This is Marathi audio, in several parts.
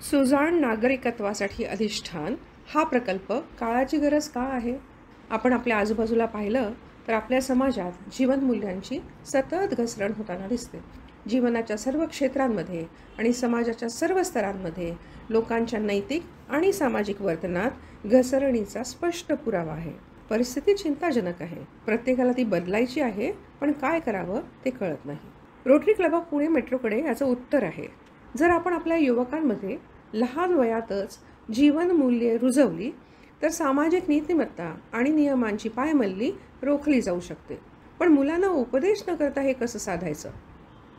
सुजाण नागरिकत्वासाठी अधिष्ठान हा प्रकल्प काळाची गरज का आहे? आपण आपल्या आजूबाजूला पाहिलं तर आपल्या समाजात जीवनमूल्यांची सतत घसरण होताना दिसते. जीवनाच्या सर्व क्षेत्रांमध्ये आणि समाजाच्या सर्व स्तरांमध्ये लोकांच्या नैतिक आणि सामाजिक वर्तनात घसरणीचा स्पष्ट पुरावा आहे. परिस्थिती चिंताजनक आहे. प्रत्येकाला ती बदलायची आहे, पण काय करावं ते कळत नाही. रोटरी क्लब ऑफ पुणे मेट्रोकडे याचं उत्तर आहे. जर आपण आपल्या युवकांमध्ये लहान वयातच जीवनमूल्ये रुजवली तर सामाजिक नीतिमत्ता आणि नियमांची पायमल्ली रोखली जाऊ शकते. पण मुलांना उपदेश न करता हे कसं साधायचं?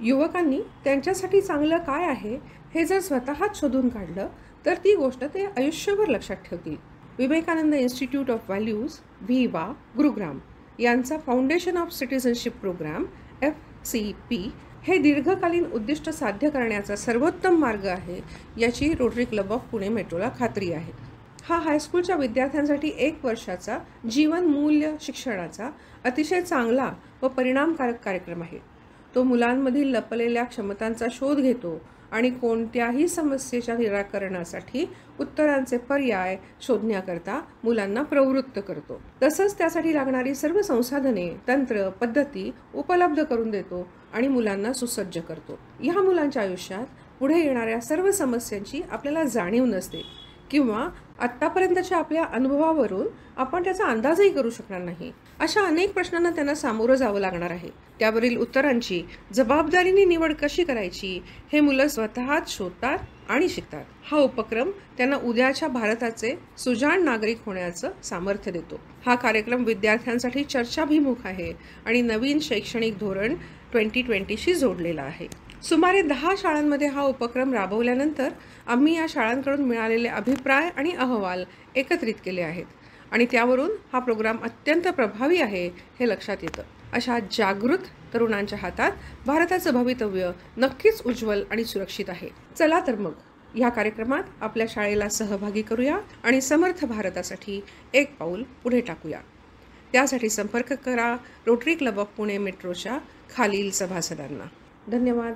युवकांनी त्यांच्यासाठी चांगलं काय आहे हे जर स्वतःच शोधून काढलं तर ती गोष्ट ते आयुष्यभर लक्षात ठेवतील. Vivekananda institute of values Viva Gurugram यांचा foundation of citizenship program FCP हे दीर्घकालीन उद्दिष्ट साध्य करण्याचा सर्वोत्तम मार्ग आहे याची रोटरी क्लब ऑफ पुणे मेट्रोला खात्री आहे. हा हायस्कूलच्या विद्यार्थ्यांसाठी 1 वर्षाचा जीवनमूल्य शिक्षणाचा अतिशय चांगला व परिणामकारक कार्यक्रम आहे. तो मुलांमधील लपलेल्या क्षमतांचा शोध घेतो आणि कोणत्याही समस्येच्या निराकरणासाठी उत्तरांचे पर्याय शोधण्याकरता मुलांना प्रवृत्त करतो. तसंच त्यासाठी लागणारी सर्व संसाधने, तंत्र, पद्धती उपलब्ध करून देतो आणि मुलांना सुसज्ज करतो. ह्या मुलांच्या आयुष्यात पुढे येणाऱ्या सर्व समस्यांची आपल्याला जाणीव नसते किंवा आत्तापर्यंतच्या आपल्या अनुभवावरून आपण त्याचा अंदाजही करू शकणार नाही. अशा अनेक प्रश्नांना त्यांना सामोरं जावं लागणार आहे. त्यावरील उत्तरांची जबाबदारीने निवड कशी करायची हे मुलं स्वतःच शोधतात आणि शिकतात. हा उपक्रम त्यांना उद्याच्या भारताचे सुजाण नागरिक होण्याचं सामर्थ्य देतो. हा कार्यक्रम विद्यार्थ्यांसाठी चर्चाभिमुख आहे आणि नवीन शैक्षणिक धोरण 2020शी जोडलेला आहे. सुमारे 10 शाळांमध्ये हा उपक्रम राबवल्यानंतर आम्ही या शाळांकडून मिळालेले अभिप्राय आणि अहवाल एकत्रित केले आहेत आणि त्यावरून हा प्रोग्राम अत्यंत प्रभावी आहे हे लक्षात येतं. अशा जागृत तरुणांच्या हातात भारताचं भवितव्य नक्कीच उज्ज्वल आणि सुरक्षित आहे. चला तर मग या कार्यक्रमात आपल्या शाळेला सहभागी करूया आणि समर्थ भारतासाठी एक पाऊल पुढे टाकूया. त्यासाठी संपर्क करा रोटरी क्लब ऑफ पुणे मेट्रोच्या खालील सभासदांना. धन्यवाद.